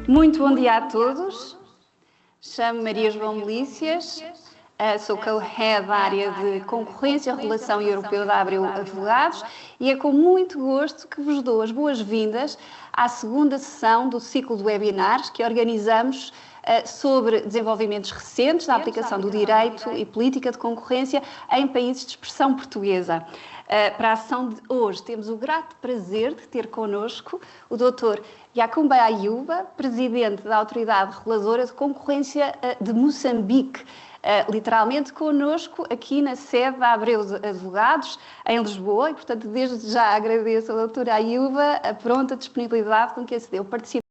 Muito bom dia a todos. Chamo-me Maria João Melícias, sou co-head da área de Concorrência e Regulação Europeu da Abreu Advogados e é com muito gosto que vos dou as boas-vindas à segunda sessão do ciclo de webinars que organizamos sobre desenvolvimentos recentes da aplicação do direito e política de concorrência em países de expressão portuguesa. Para a sessão de hoje temos o grato prazer de ter connosco o Dr. Yacumba Ayuba, Presidente da Autoridade Reguladora de Concorrência de Moçambique, literalmente connosco aqui na sede da Abreu Advogados, em Lisboa, e portanto desde já agradeço ao Dr. Ayuba a pronta disponibilidade com que acedeu participar.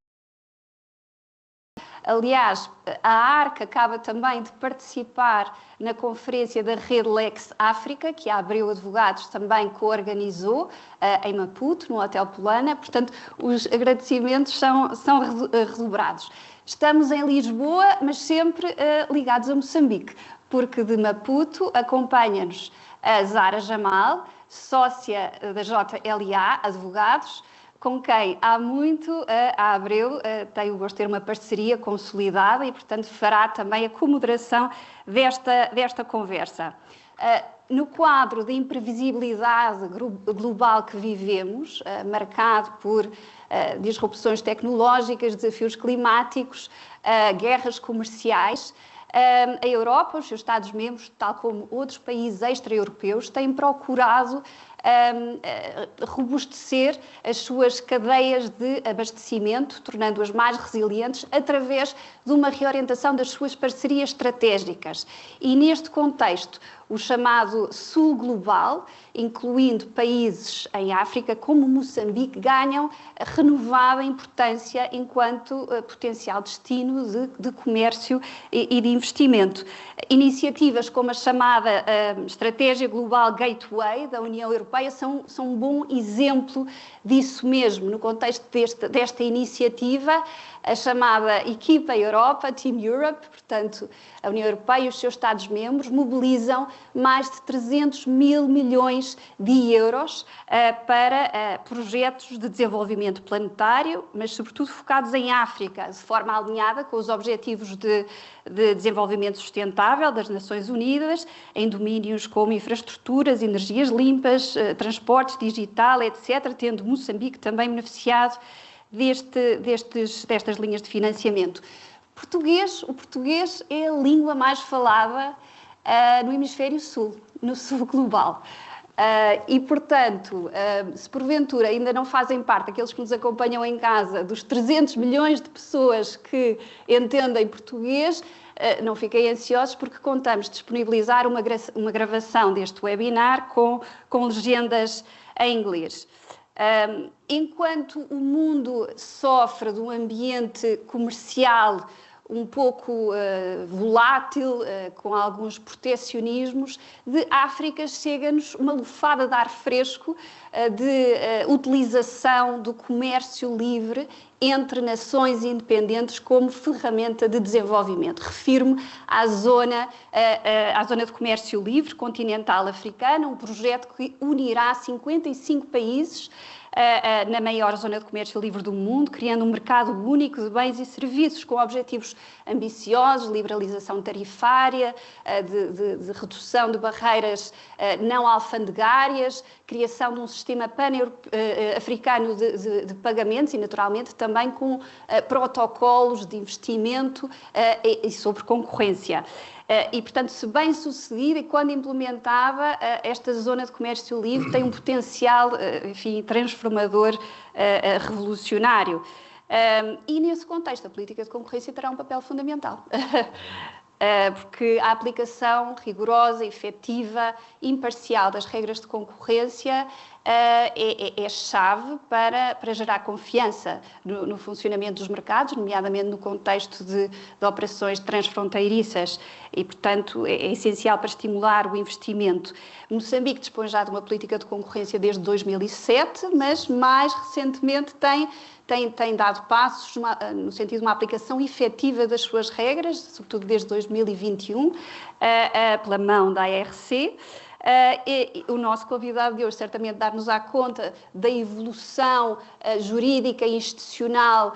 Aliás, a ARC acaba também de participar na conferência da Rede Lex África, que a Abreu Advogados também co-organizou em Maputo, no Hotel Polana. Portanto, os agradecimentos são redobrados. Estamos em Lisboa, mas sempre ligados a Moçambique, porque de Maputo acompanha-nos a Zara Jamal, sócia da JLA Advogados, com quem há muito a Abreu tem o gosto de ter uma parceria consolidada e, portanto, fará também a comoderação desta conversa. No quadro de imprevisibilidade global que vivemos, marcado por disrupções tecnológicas, desafios climáticos, guerras comerciais, a Europa, os seus Estados-membros, tal como outros países extra-europeus, têm procurado robustecer as suas cadeias de abastecimento, tornando-as mais resilientes através de uma reorientação das suas parcerias estratégicas. E neste contexto, o chamado Sul Global, incluindo países em África como Moçambique, ganham renovada importância enquanto potencial destino de comércio e de investimento. Iniciativas como a chamada Estratégia Global Gateway da União Europeia são um bom exemplo disso mesmo. No contexto desta iniciativa, a chamada Equipa Europa, Team Europe, portanto, a União Europeia e os seus Estados-membros mobilizam mais de 300 mil milhões de euros para projetos de desenvolvimento planetário, mas sobretudo focados em África, de forma alinhada com os objetivos de desenvolvimento sustentável das Nações Unidas, em domínios como infraestruturas, energias limpas, transportes, digital, etc., tendo Moçambique também beneficiado destas linhas de financiamento. O português é a língua mais falada no hemisfério sul, no sul global. E, portanto, se porventura ainda não fazem parte, aqueles que nos acompanham em casa, dos 300 milhões de pessoas que entendem português, não fiquem ansiosos porque contamos disponibilizar uma gravação deste webinar com legendas em inglês. Enquanto o mundo sofre de um ambiente comercial um pouco volátil, com alguns protecionismos, de África chega-nos uma lufada de ar fresco de utilização do comércio livre entre nações independentes como ferramenta de desenvolvimento. Refiro-me à zona de comércio livre continental africana, um projeto que unirá 55 países na maior zona de comércio livre do mundo, criando um mercado único de bens e serviços com objetivos ambiciosos, liberalização tarifária, de redução de barreiras não alfandegárias, criação de um sistema pan-africano de pagamentos e, naturalmente, também com protocolos de investimento e sobre concorrência. E, portanto, se bem sucedida e quando implementada, esta zona de comércio livre tem um potencial, enfim, transformador, revolucionário. E, nesse contexto, a política de concorrência terá um papel fundamental. Porque a aplicação rigorosa, efetiva, imparcial das regras de concorrência é chave para gerar confiança no funcionamento dos mercados, nomeadamente no contexto de operações transfronteiriças e, portanto, é essencial para estimular o investimento. Moçambique dispõe já de uma política de concorrência desde 2007, mas mais recentemente tem dado passos no sentido de uma aplicação efetiva das suas regras, sobretudo desde 2021, pela mão da ARC. E o nosso convidado de hoje certamente dar-nos-á conta da evolução jurídica e institucional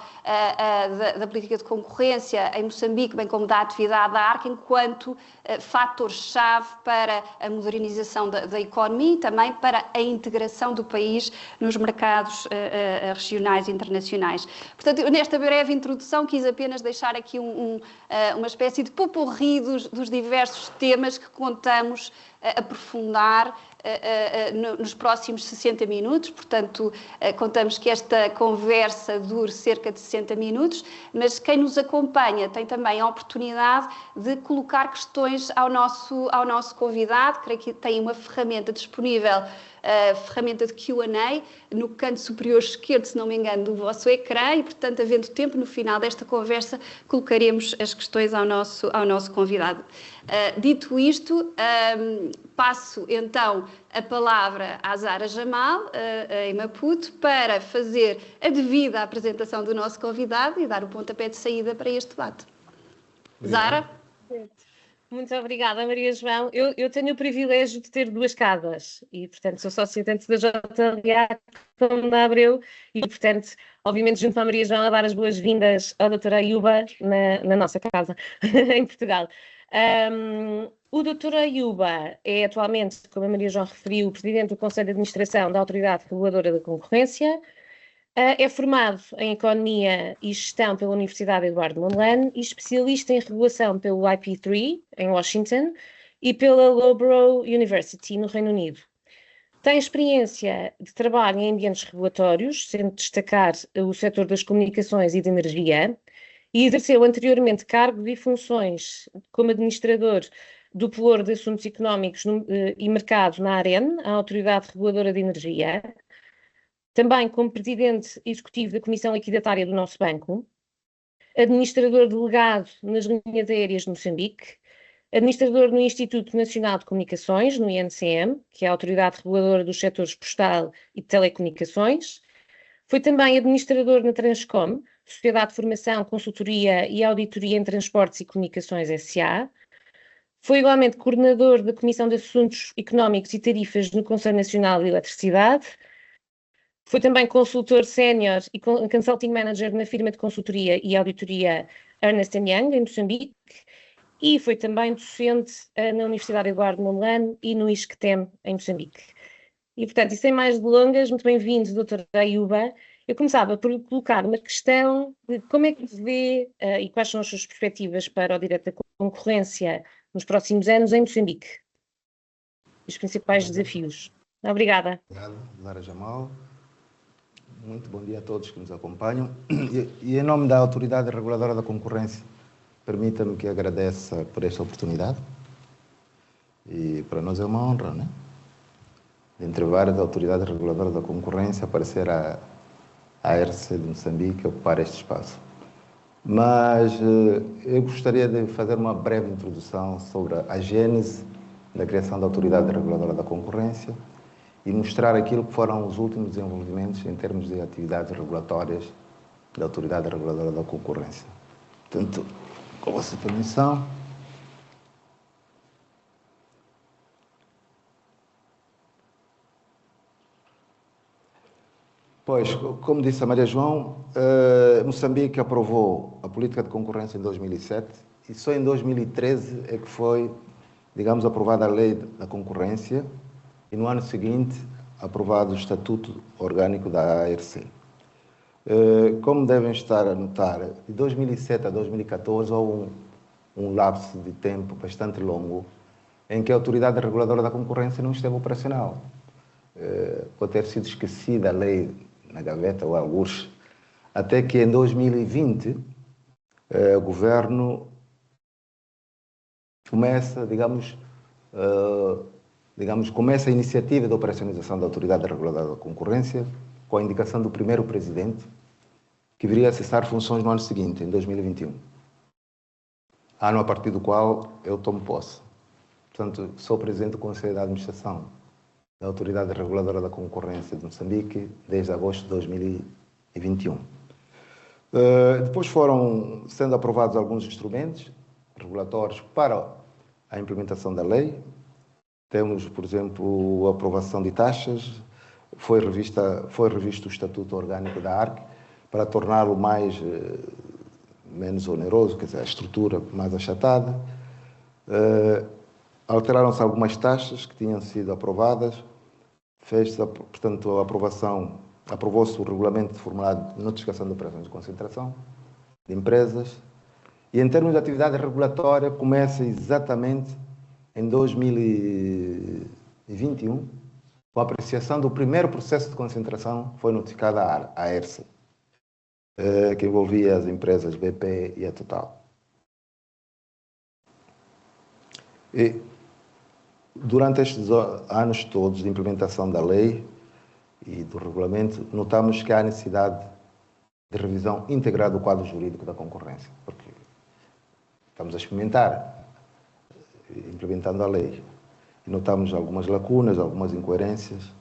da política de concorrência em Moçambique, bem como da atividade da ARC, enquanto fator-chave para a modernização da economia e também para a integração do país nos mercados regionais e internacionais. Portanto, nesta breve introdução, quis apenas deixar aqui uma espécie de popurrí dos diversos temas que contamos aprofundar nos próximos 60 minutos, portanto, contamos que esta conversa dure cerca de 60 minutos, mas quem nos acompanha tem também a oportunidade de colocar questões ao nosso convidado. Creio que tem uma ferramenta disponível, a ferramenta de Q&A, no canto superior esquerdo, se não me engano, do vosso ecrã, e, portanto, havendo tempo, no final desta conversa, colocaremos as questões ao nosso convidado. Dito isto, passo então a palavra à Zara Jamal, em Maputo, para fazer a devida apresentação do nosso convidado e dar o pontapé de saída para este debate. Zara? Muito obrigada, Maria João. Eu tenho o privilégio de ter duas casas e, portanto, sou sócia tanto da JLA como da Abreu e, portanto, obviamente, junto com a Maria João, a dar as boas-vindas à doutora Ayuba na nossa casa, em Portugal. O Dr. Ayuba é atualmente, como a Maria João referiu, o Presidente do Conselho de Administração da Autoridade Reguladora da Concorrência. É formado em Economia e Gestão pela Universidade Eduardo Mondlane e especialista em Regulação pelo IP3, em Washington, e pela Loughborough University, no Reino Unido. Tem experiência de trabalho em ambientes regulatórios, sendo destacar o setor das comunicações e de energia, e exerceu anteriormente cargos e funções como administrador do Pelour de Assuntos Económicos e Mercado na AREN, a Autoridade Reguladora de Energia, também como presidente executivo da Comissão Liquidatária do nosso banco, administrador delegado nas linhas aéreas de Moçambique, administrador no Instituto Nacional de Comunicações, no INCM, que é a autoridade reguladora dos setores postal e de telecomunicações. Foi também administrador na Transcom, Sociedade de Formação, Consultoria e Auditoria em Transportes e Comunicações S.A. Foi igualmente coordenador da Comissão de Assuntos Económicos e Tarifas no Conselho Nacional de Eletricidade. Foi também consultor sénior e consulting manager na firma de consultoria e auditoria Ernst & Young, em Moçambique, e foi também docente na Universidade Eduardo Mondlane e no ISCTEM, em Moçambique. E, portanto, e sem mais delongas, muito bem-vindo, Dr. Ayuba. Eu começava por colocar uma questão de como é que vê e quais são as suas perspectivas para o direito da concorrência nos próximos anos em Moçambique. Os principais desafios. Obrigada. Obrigado, Zara Jamal. Muito bom dia a todos que nos acompanham. E em nome da Autoridade Reguladora da Concorrência, permita-me que agradeça por esta oportunidade. E para nós é uma honra, né? Entre várias autoridades reguladoras da concorrência, aparecer a ARC de Moçambique ocupar este espaço. Mas eu gostaria de fazer uma breve introdução sobre a gênese da criação da Autoridade Reguladora da Concorrência e mostrar aquilo que foram os últimos desenvolvimentos em termos de atividades regulatórias da Autoridade Reguladora da Concorrência. Portanto, com a vossa permissão. Pois, como disse a Maria João, Moçambique aprovou a política de concorrência em 2007 e só em 2013 é que foi, digamos, aprovada a lei da concorrência e no ano seguinte aprovado o Estatuto Orgânico da ARC. Como devem estar a notar, de 2007 a 2014 houve um lapso de tempo bastante longo em que a Autoridade Reguladora da Concorrência não esteve operacional. Pode ter sido esquecida a lei na gaveta ou algures, até que em 2020 o governo começa, começa a iniciativa de operacionalização da Autoridade Reguladora da Concorrência com a indicação do primeiro presidente, que viria a cessar funções no ano seguinte, em 2021. Ano a partir do qual eu tomo posse. Portanto, sou presidente do Conselho de Administração da Autoridade Reguladora da Concorrência de Moçambique desde agosto de 2021. Depois foram sendo aprovados alguns instrumentos regulatórios para a implementação da lei. Temos, por exemplo, a aprovação de taxas, foi revisto o Estatuto Orgânico da ARC para torná-lo menos oneroso, quer dizer, a estrutura mais achatada. Alteraram-se algumas taxas que tinham sido aprovadas, portanto, aprovou-se o regulamento de formulário de notificação de operações de concentração de empresas, e em termos de atividade regulatória começa exatamente em 2021, com a apreciação do primeiro processo de concentração foi notificada à ERSE, que envolvia as empresas BP e a Total. E, durante estes anos todos de implementação da lei e do regulamento, notamos que há necessidade de revisão íntegra do quadro jurídico da concorrência, porque estamos a experimentar, implementando a lei, e notamos algumas lacunas, algumas incoerências,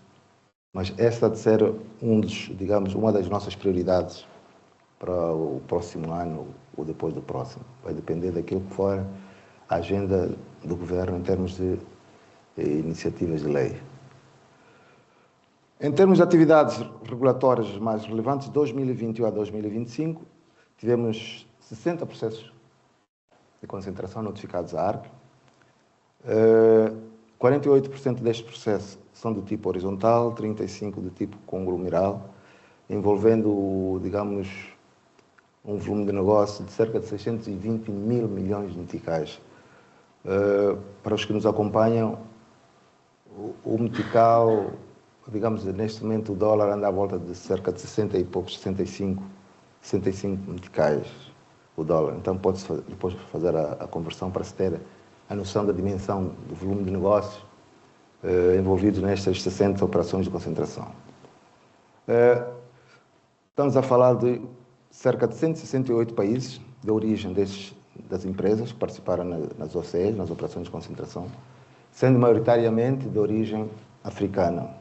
mas esta de ser uma das nossas prioridades para o próximo ano ou depois do próximo. Vai depender daquilo que for a agenda do Governo em termos de iniciativas de lei. Em termos de atividades regulatórias mais relevantes, de 2021 a 2025, tivemos 60 processos de concentração notificados à ARC. 48% destes processos são do tipo horizontal, 35% do tipo conglomeral, envolvendo, digamos, um volume de negócio de cerca de 620 mil milhões de meticais. Para os que nos acompanham, o metical, digamos, neste momento o dólar anda à volta de cerca de 60 e poucos, 65 meticais o dólar. Então pode-se depois fazer a conversão para se ter a noção da dimensão do volume de negócios envolvidos nestas 60 operações de concentração. Estamos a falar de cerca de 168 países de origem das empresas que participaram nas OCEs, nas operações de concentração, sendo maioritariamente de origem africana,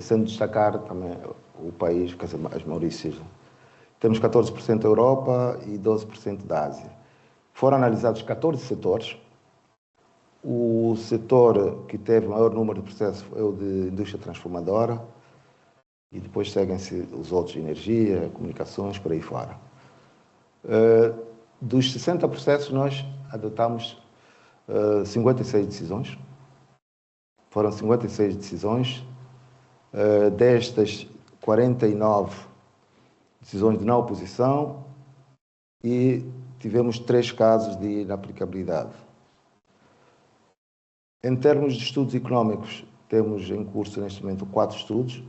sendo destacar também o país, que as Maurícias. Temos 14% da Europa e 12% da Ásia. Foram analisados 14 setores. O setor que teve o maior número de processos é o de indústria transformadora, e depois seguem-se os outros de energia, comunicações, por aí fora. Dos 60 processos, nós adotamos 56 decisões. Foram 56 decisões. Destas, 49 decisões de não oposição e tivemos 3 casos de inaplicabilidade. Em termos de estudos económicos, temos em curso neste momento 4 estudos,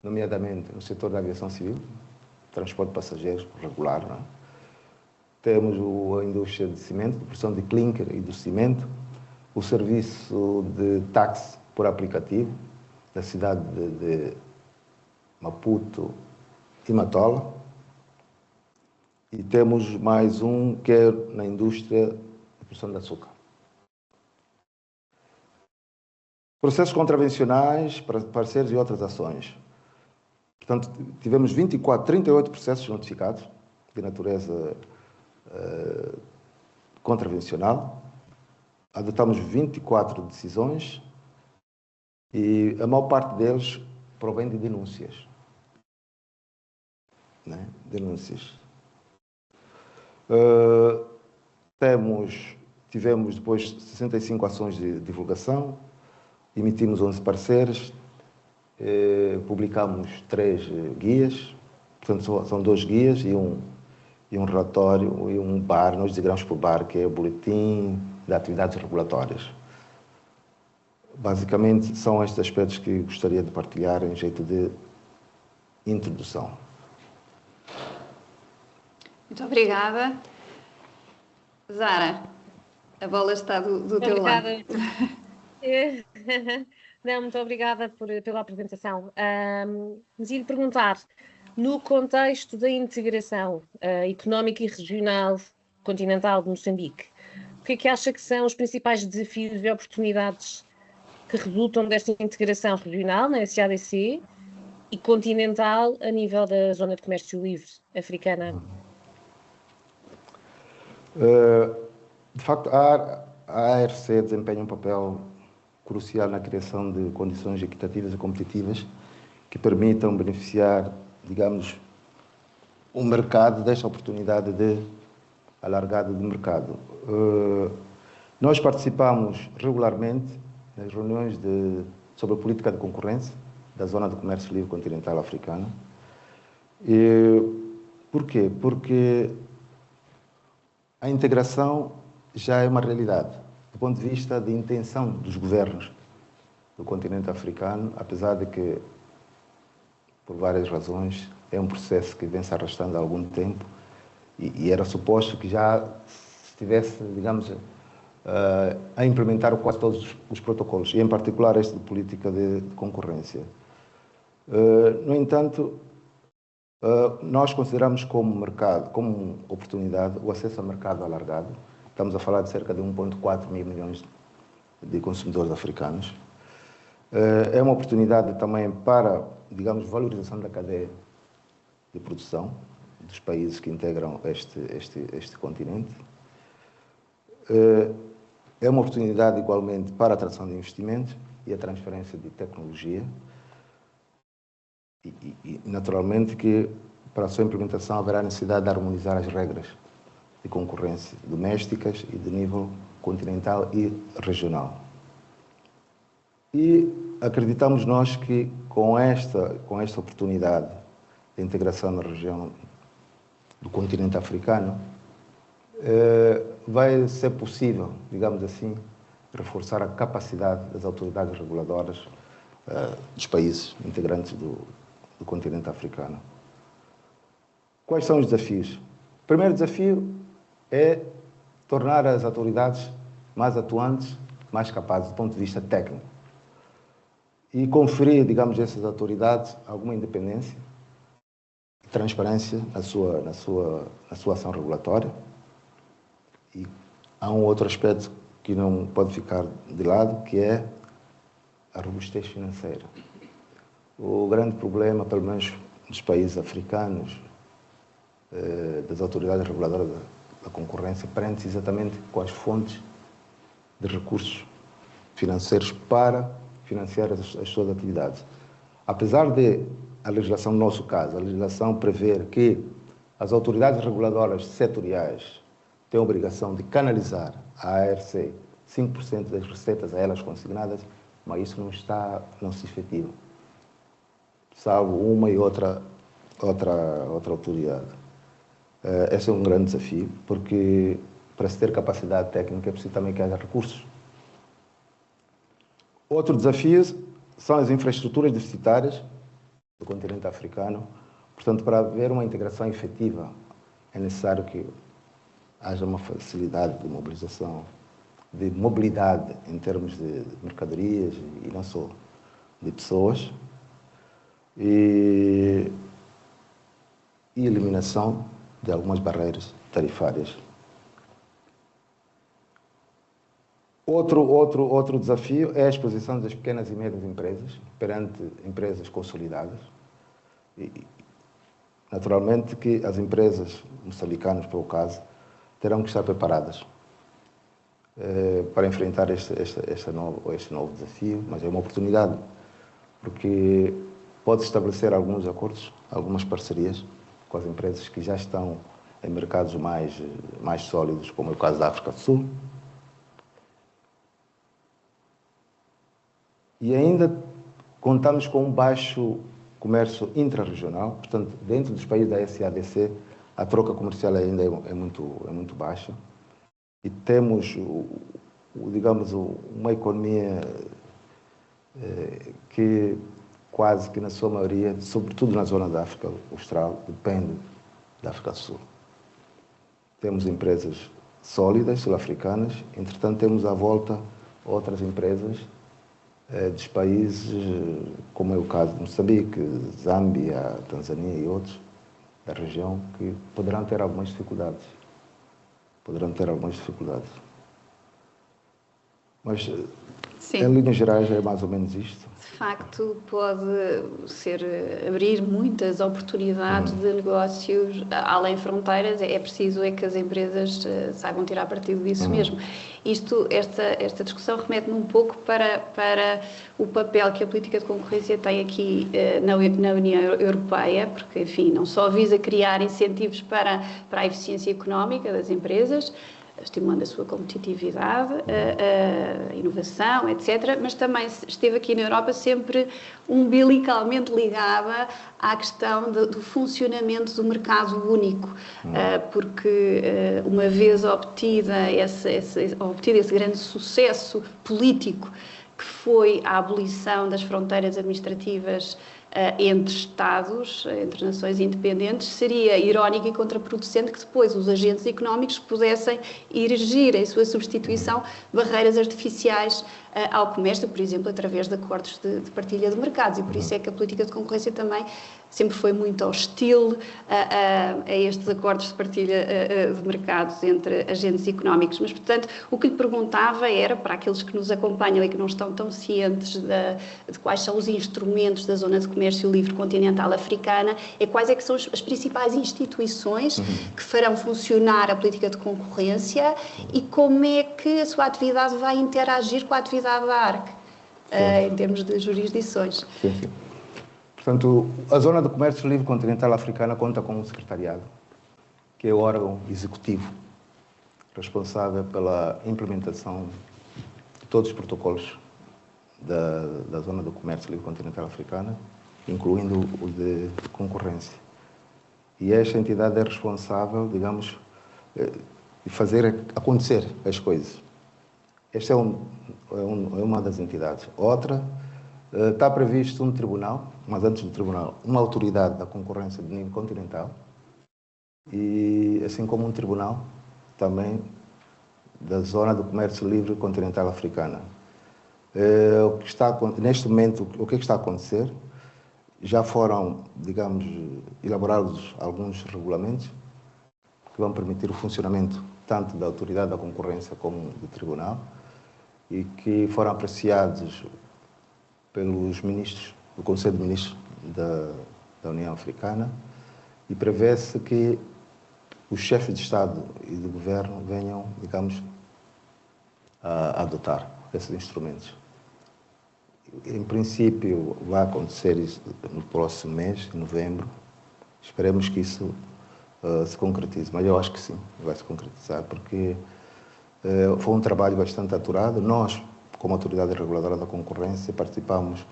nomeadamente no setor da aviação civil, transporte de passageiros regular, não é? Temos a indústria de cimento, de produção de clinker e do cimento, o serviço de táxi por aplicativo da cidade de Maputo e Matola, e temos mais um que é na indústria de produção de açúcar. Processos contravencionais, parceiros e outras ações. Portanto, tivemos 38 processos notificados de natureza contravencional, adotamos 24 decisões e a maior parte deles provém de denúncias. Né? Denúncias. Tivemos depois 65 ações de divulgação, emitimos 11 pareceres, publicamos 3 guias, portanto são 2 guias e um relatório e um BAR, nós designamos por BAR, que é o Boletim de Atividades Regulatórias. Basicamente são estes aspectos que gostaria de partilhar em jeito de introdução. Muito obrigada. Zara, a bola está do teu lado. Não, muito obrigada pela apresentação. Mas ia-lhe perguntar, no contexto da integração económica e regional continental de Moçambique, o que é que acha que são os principais desafios e oportunidades que resultam desta integração regional na SADC e continental a nível da Zona de Comércio Livre africana? De facto, a ARC desempenha um papel crucial na criação de condições equitativas e competitivas que permitam beneficiar, digamos, o mercado desta oportunidade de alargada de mercado. Nós participamos regularmente nas reuniões sobre a política de concorrência da Zona de Comércio Livre Continental Africana. Por quê? Porque a integração já é uma realidade, do ponto de vista de intenção dos governos do continente africano, apesar de que, por várias razões, é um processo que vem se arrastando há algum tempo e era suposto que já estivesse, digamos, a implementar quase todos os protocolos, e em particular este de política de concorrência. No entanto, nós consideramos como mercado, como oportunidade, o acesso ao mercado alargado. Estamos a falar de cerca de 1,4 mil milhões de consumidores africanos. É uma oportunidade também para, digamos, valorização da cadeia de produção dos países que integram este continente. É uma oportunidade, igualmente, para a atração de investimentos e a transferência de tecnologia. E, naturalmente, que para a sua implementação haverá necessidade de harmonizar as regras de concorrência domésticas e de nível continental e regional. E acreditamos nós que com esta oportunidade de integração na região do continente africano, vai ser possível, digamos assim, reforçar a capacidade das autoridades reguladoras dos países integrantes do continente africano. Quais são os desafios? O primeiro desafio é tornar as autoridades mais atuantes, mais capazes do ponto de vista técnico e conferir, digamos, a essas autoridades alguma independência e transparência na sua ação regulatória. E há um outro aspecto que não pode ficar de lado, que é a robustez financeira. O grande problema, pelo menos nos países africanos, das autoridades reguladoras da concorrência, prende-se exatamente com as fontes de recursos financeiros para financiar as suas atividades. Apesar de a legislação, no nosso caso, a legislação prever que as autoridades reguladoras setoriais têm a obrigação de canalizar à ARC 5% das receitas a elas consignadas, mas isso não se efetiva, salvo uma e outra autoridade. Esse é um grande desafio, porque para se ter capacidade técnica é preciso também que haja recursos. Outro desafio são as infraestruturas deficitárias do continente africano. Portanto, para haver uma integração efetiva, é necessário que haja uma facilidade de mobilização, de mobilidade em termos de mercadorias e não só de pessoas, e eliminação de algumas barreiras tarifárias. Outro desafio é a exposição das pequenas e médias empresas perante empresas consolidadas. E, naturalmente, que as empresas moçambicanas, por caso, terão que estar preparadas para enfrentar este novo desafio, mas é uma oportunidade, porque pode estabelecer alguns acordos, algumas parcerias com as empresas que já estão em mercados mais sólidos, como é o caso da África do Sul. E ainda contamos com um baixo comércio intrarregional, portanto, dentro dos países da SADC, a troca comercial ainda é muito baixa. E temos, digamos, uma economia que quase que na sua maioria, sobretudo na zona da África Austral, depende da África do Sul. Temos empresas sólidas, sul-africanas, entretanto temos à volta outras empresas dos países, como é o caso de Moçambique, Zâmbia, Tanzânia e outros da região, que poderão ter algumas dificuldades. Mas Sim. Em linhas gerais é mais ou menos isto. De facto, pode abrir muitas oportunidades de negócios além fronteiras. É preciso que as empresas saibam tirar partido disso mesmo. Esta discussão remete-me um pouco para o papel que a política de concorrência tem aqui na União Europeia, porque, enfim, não só visa criar incentivos para a eficiência económica das empresas, estimulando a sua competitividade, a inovação, etc., mas também esteve aqui na Europa sempre umbilicalmente ligada à questão do funcionamento do mercado único, porque uma vez obtido esse grande sucesso político que foi a abolição das fronteiras administrativas entre Estados, entre nações independentes, seria irónico e contraproducente que depois os agentes económicos pudessem erigir em sua substituição barreiras artificiais ao comércio, por exemplo, através de acordos de partilha de mercados. E por isso é que a política de concorrência também sempre foi muito hostil a estes acordos de partilha de mercados entre agentes económicos. Mas, portanto, o que lhe perguntava era, para aqueles que nos acompanham e que não estão tão cientes de quais são os instrumentos da Zona de Comércio Livre Continental Africana, quais é que são as principais instituições que farão funcionar a política de concorrência e como é que a sua atividade vai interagir com a atividade da ARC, em termos de jurisdições. Sim, sim. Portanto, a Zona de Comércio Livre Continental Africana conta com um secretariado, que é o órgão executivo responsável pela implementação de todos os protocolos da Zona do Comércio Livre Continental Africana, incluindo o de concorrência. E esta entidade é responsável, digamos, de fazer acontecer as coisas. Esta é uma das entidades. Outra, está previsto um tribunal, mas antes do tribunal, uma autoridade da concorrência de nível continental e, assim como um tribunal, também da Zona do Comércio Livre Continental Africana. Neste momento, o que está a acontecer? Já foram, digamos, elaborados alguns regulamentos que vão permitir o funcionamento tanto da autoridade da concorrência como do tribunal e que foram apreciados pelos ministros, do Conselho de Ministros da União Africana, e prevê-se que os chefes de Estado e de Governo venham, digamos, a adotar esses instrumentos. Em princípio, vai acontecer isso no próximo mês, em novembro. Esperemos que isso se concretize, mas eu acho que sim, vai se concretizar, porque foi um trabalho bastante aturado. Nós, como Autoridade Reguladora da Concorrência, participamos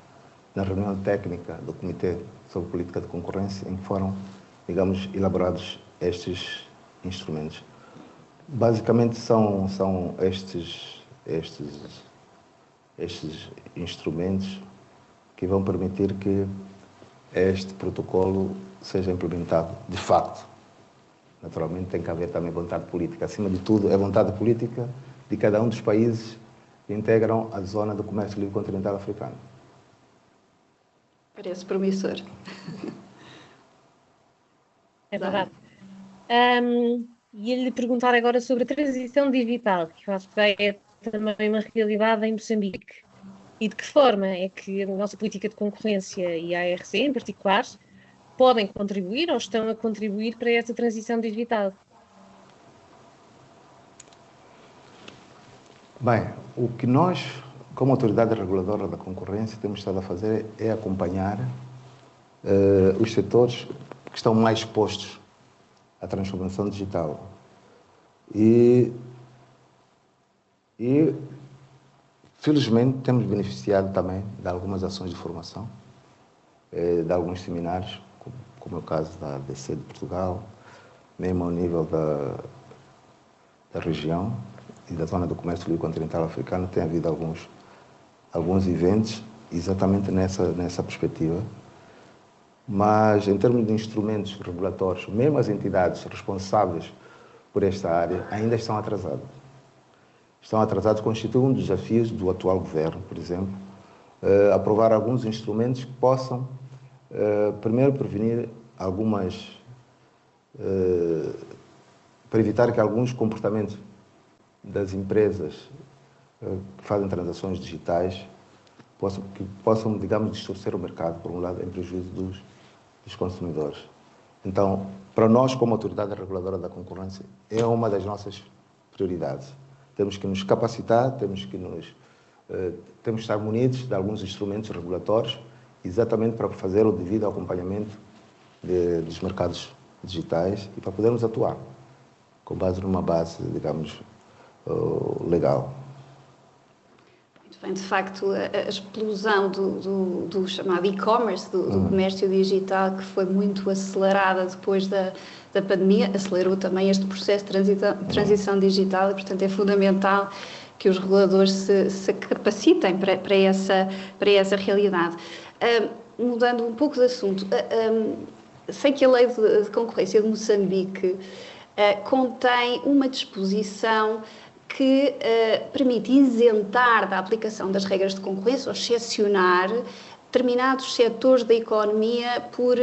na reunião técnica do Comitê sobre Política de Concorrência, em que foram, digamos, elaborados estes instrumentos. Basicamente são estes instrumentos que vão permitir que este protocolo seja implementado de facto. Naturalmente tem que haver também vontade política. Acima de tudo, é vontade política de cada um dos países que integram a Zona do Comércio Livre Continental Africano. Parece promissor. É verdade. Ia-lhe perguntar agora sobre a transição digital, que eu acho que é também uma realidade em Moçambique. E de que forma é que a nossa política de concorrência e a ARC, em particular, podem contribuir ou estão a contribuir para essa transição digital? Bem, o que nós, como Autoridade Reguladora da Concorrência, temos estado a fazer é acompanhar os setores que estão mais expostos à transformação digital. E felizmente, temos beneficiado também de algumas ações de formação, de alguns seminários, como é o caso da ADC de Portugal, mesmo ao nível da região e da Zona do Comércio Livre Continental Africano, tem havido alguns eventos exatamente nessa perspectiva. Mas, em termos de instrumentos regulatórios, mesmo as entidades responsáveis por esta área ainda estão atrasadas. Estão atrasados, constitui um dos desafios do atual governo, por exemplo, aprovar alguns instrumentos que possam, primeiro, prevenir para evitar que alguns comportamentos das empresas que fazem transações digitais que possam, digamos, distorcer o mercado, por um lado, em prejuízo dos consumidores. Então, para nós, como Autoridade Reguladora da Concorrência, é uma das nossas prioridades. Temos que nos capacitar, temos que estar munidos de alguns instrumentos regulatórios, exatamente para fazer o devido acompanhamento dos mercados digitais e para podermos atuar com base numa base, digamos, legal. Muito bem, de facto, a explosão do chamado e-commerce, do comércio digital, que foi muito acelerada depois da pandemia, acelerou também este processo de transição digital e, portanto, é fundamental que os reguladores se capacitem para essa realidade. Mudando um pouco de assunto, sei que a lei de concorrência de Moçambique contém uma disposição que permite isentar da aplicação das regras de concorrência ou excepcionar determinados setores da economia por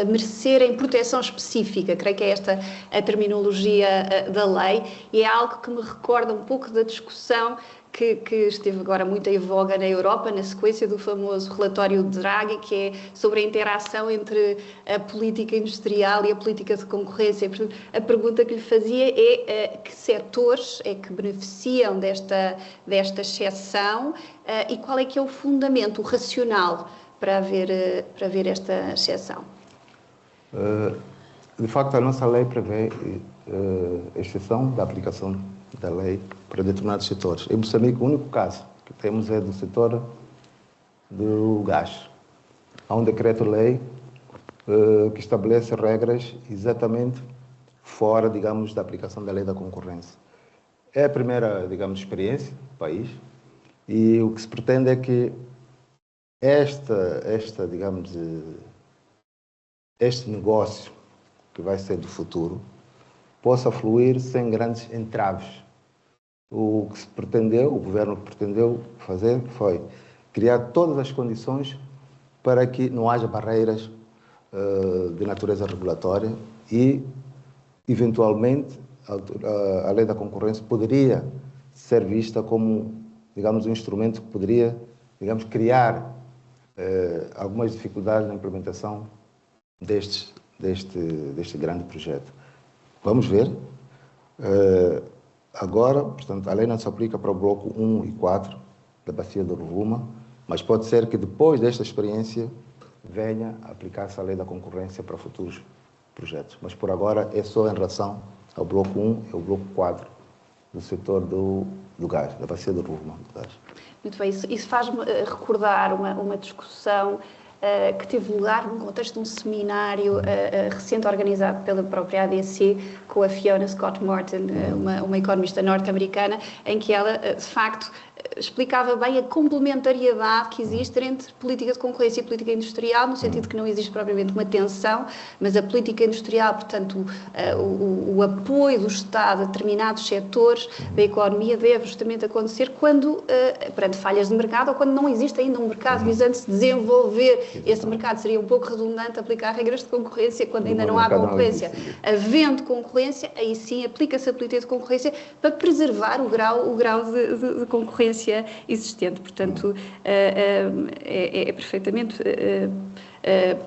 merecerem proteção específica. Creio que é esta a terminologia da lei e é algo que me recorda um pouco da discussão que esteve agora muito em voga na Europa, na sequência do famoso relatório de Draghi, que é sobre a interação entre a política industrial e a política de concorrência. Portanto, a pergunta que lhe fazia é que setores é que beneficiam desta exceção e qual é que é o fundamento, o racional para haver esta exceção? De facto, a nossa lei prevê exceção da aplicação da lei para determinados setores. Em Moçambique, o único caso que temos é do setor do gás. Há um decreto-lei que estabelece regras exatamente fora, digamos, da aplicação da lei da concorrência. É a primeira, digamos, experiência do país e o que se pretende é que este negócio que vai ser do futuro possa fluir sem grandes entraves. O que se pretendeu, o governo pretendeu fazer foi criar todas as condições para que não haja barreiras de natureza regulatória e, eventualmente, a lei da concorrência poderia ser vista como, digamos, um instrumento que poderia, digamos, criar algumas dificuldades na implementação deste grande projeto. Vamos ver. Agora, portanto, a lei não se aplica para o bloco 1 e 4 da Bacia do Rovuma, mas pode ser que depois desta experiência venha a aplicar-se a lei da concorrência para futuros projetos. Mas por agora é só em relação ao bloco 1 e ao bloco 4 do setor do gás, da Bacia do Rovuma. Muito bem, isso faz-me recordar uma discussão que teve lugar num contexto de um seminário recente organizado pela própria ADC com a Fiona Scott Morton, uma economista norte-americana, em que ela, de facto, explicava bem a complementariedade que existe entre política de concorrência e política industrial, no sentido que não existe propriamente uma tensão, mas a política industrial, portanto, o apoio do Estado a determinados setores da economia deve justamente acontecer quando, perante falhas de mercado ou quando não existe ainda um mercado visando-se desenvolver esse mercado. Seria um pouco redundante aplicar regras de concorrência quando ainda não há concorrência. Havendo concorrência, aí sim aplica-se a política de concorrência para preservar o grau de concorrência existente. Portanto, é perfeitamente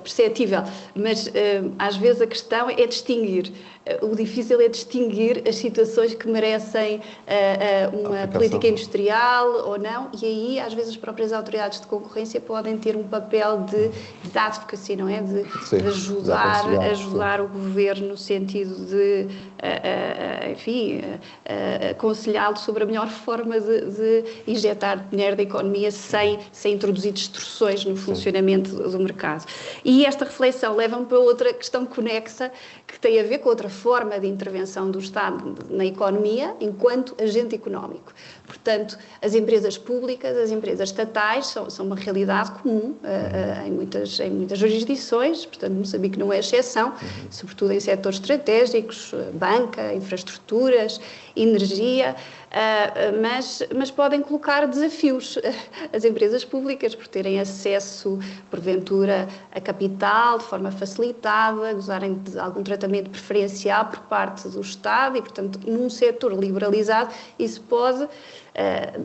perceptível, mas às vezes a questão é distinguir. O difícil é distinguir as situações que merecem uma política industrial ou não, e aí às vezes as próprias autoridades de concorrência podem ter um papel de advocacy, não é? De ajudar o governo no sentido de, enfim, aconselhá-lo sobre a melhor forma de injetar dinheiro da economia sem introduzir distorções no funcionamento do mercado. E esta reflexão leva-me para outra questão conexa, que tem a ver com outra forma de intervenção do Estado na economia enquanto agente económico. Portanto, as empresas públicas, as empresas estatais são uma realidade comum em muitas jurisdições, portanto, Moçambique não é exceção, sobretudo em setores estratégicos, banca, infraestruturas, energia, mas podem colocar desafios às empresas públicas por terem acesso, porventura, a capital de forma facilitada, gozarem de algum tratamento tratamento preferencial por parte do Estado e, portanto, num setor liberalizado, isso pode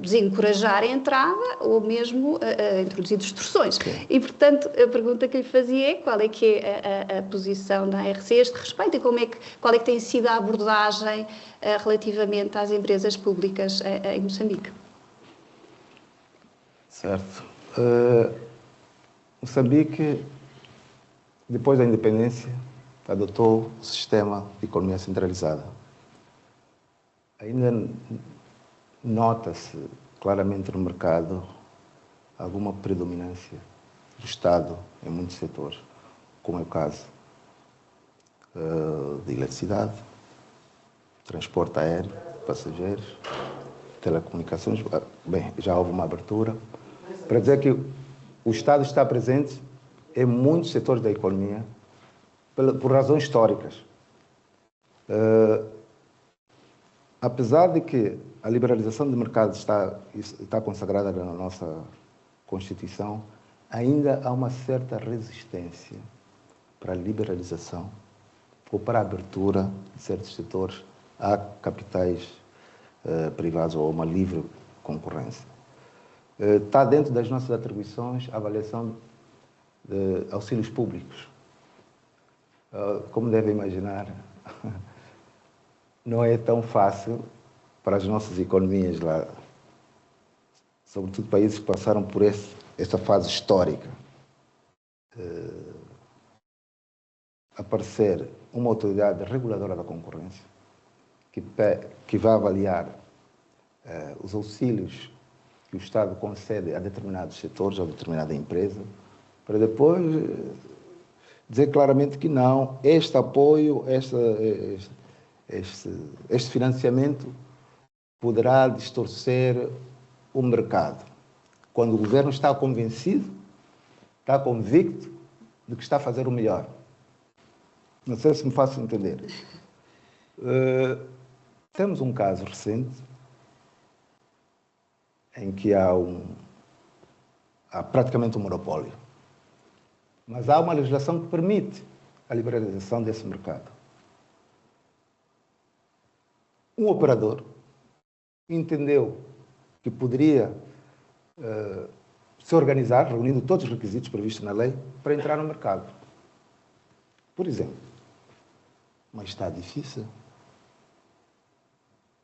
desencorajar a entrada ou mesmo introduzir distorções. E, portanto, a pergunta que lhe fazia é qual é que é a posição da ARC a este respeito e qual é que tem sido a abordagem relativamente às empresas públicas em Moçambique. Certo. Moçambique, depois da independência, adotou o sistema de economia centralizada. Ainda nota-se claramente no mercado alguma predominância do Estado em muitos setores, como é o caso de eletricidade, transporte aéreo, passageiros, telecomunicações. Bem, já houve uma abertura. Para dizer que o Estado está presente em muitos setores da economia por razões históricas. Apesar de que a liberalização de mercados está consagrada na nossa Constituição, ainda há uma certa resistência para a liberalização ou para a abertura de certos setores a capitais privados ou uma livre concorrência. Está dentro das nossas atribuições a avaliação de auxílios públicos. Como devem imaginar, não é tão fácil para as nossas economias lá, sobretudo países que passaram por esta fase histórica, aparecer uma autoridade reguladora da concorrência que vai avaliar os auxílios que o Estado concede a determinados setores ou a determinada empresa, para depois dizer claramente que não, este apoio, este financiamento poderá distorcer o mercado. Quando o governo está convencido, está convicto de que está a fazer o melhor. Não sei se me faço entender. Temos um caso recente em que há praticamente um monopólio. Mas há uma legislação que permite a liberalização desse mercado. Um operador entendeu que poderia se organizar, reunindo todos os requisitos previstos na lei, para entrar no mercado. Por exemplo, mas está difícil.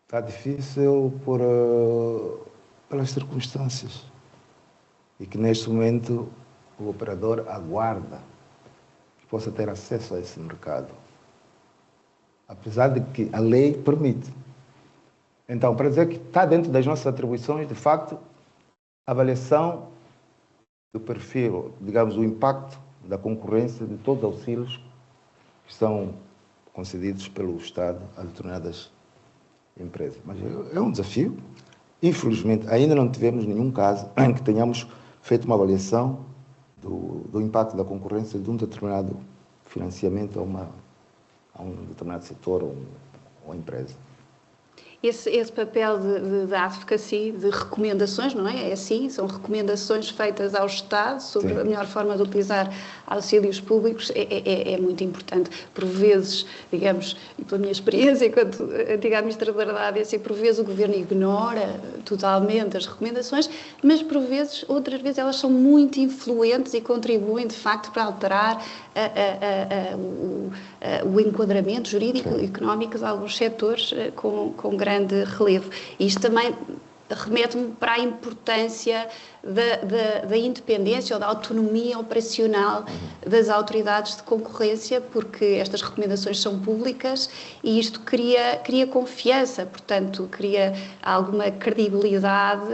Está difícil pelas circunstâncias. E que neste momento o operador aguarda que possa ter acesso a esse mercado. Apesar de que a lei permite. Então, para dizer que está dentro das nossas atribuições, de facto, a avaliação do perfil, digamos, o impacto da concorrência de todos os auxílios que são concedidos pelo Estado a determinadas empresas. Mas é um desafio. Infelizmente, ainda não tivemos nenhum caso em que tenhamos feito uma avaliação do impacto da concorrência de um determinado financiamento a um determinado setor ou empresa. Esse papel da advocacy, de recomendações, não é? É assim, são recomendações feitas ao Estado sobre Sim. a melhor forma de utilizar auxílios públicos, é muito importante. Por vezes, digamos, e pela minha experiência enquanto antiga administradora da ADC, por vezes o Governo ignora totalmente as recomendações, mas por vezes, outras vezes, elas são muito influentes e contribuem, de facto, para alterar o enquadramento jurídico e económico de alguns setores com grande relevo. Isto também remete-me para a importância da independência ou da autonomia operacional das autoridades de concorrência, porque estas recomendações são públicas e isto cria confiança, portanto, cria alguma credibilidade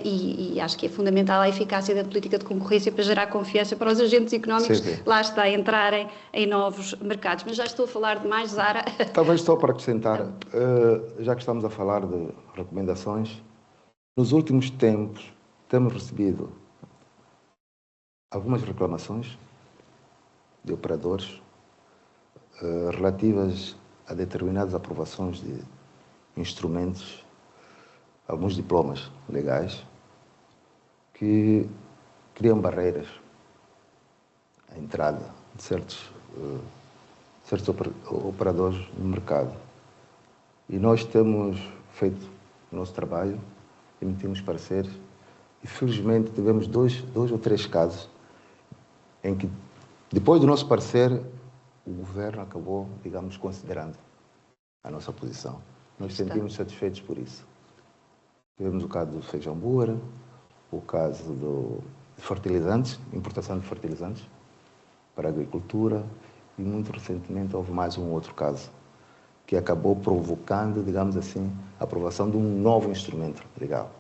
e acho que é fundamental a eficácia da política de concorrência para gerar confiança para os agentes económicos, sim. Lá está, a entrarem em novos mercados. Mas já estou a falar demais, Zara. Talvez só para acrescentar, já que estamos a falar de recomendações, nos últimos tempos temos recebido algumas reclamações de operadores relativas a determinadas aprovações de instrumentos, alguns diplomas legais, que criam barreiras à entrada de certos operadores no mercado. E nós temos feito o nosso trabalho, emitimos pareceres e, felizmente, tivemos dois ou três casos em que, depois do nosso parecer, o governo acabou, digamos, considerando a nossa posição. Nós sentimos satisfeitos por isso. Tivemos o caso do feijão Búara, o caso de fertilizantes, importação de fertilizantes para a agricultura, e muito recentemente houve mais um outro caso que acabou provocando, digamos assim, a aprovação de um novo instrumento legal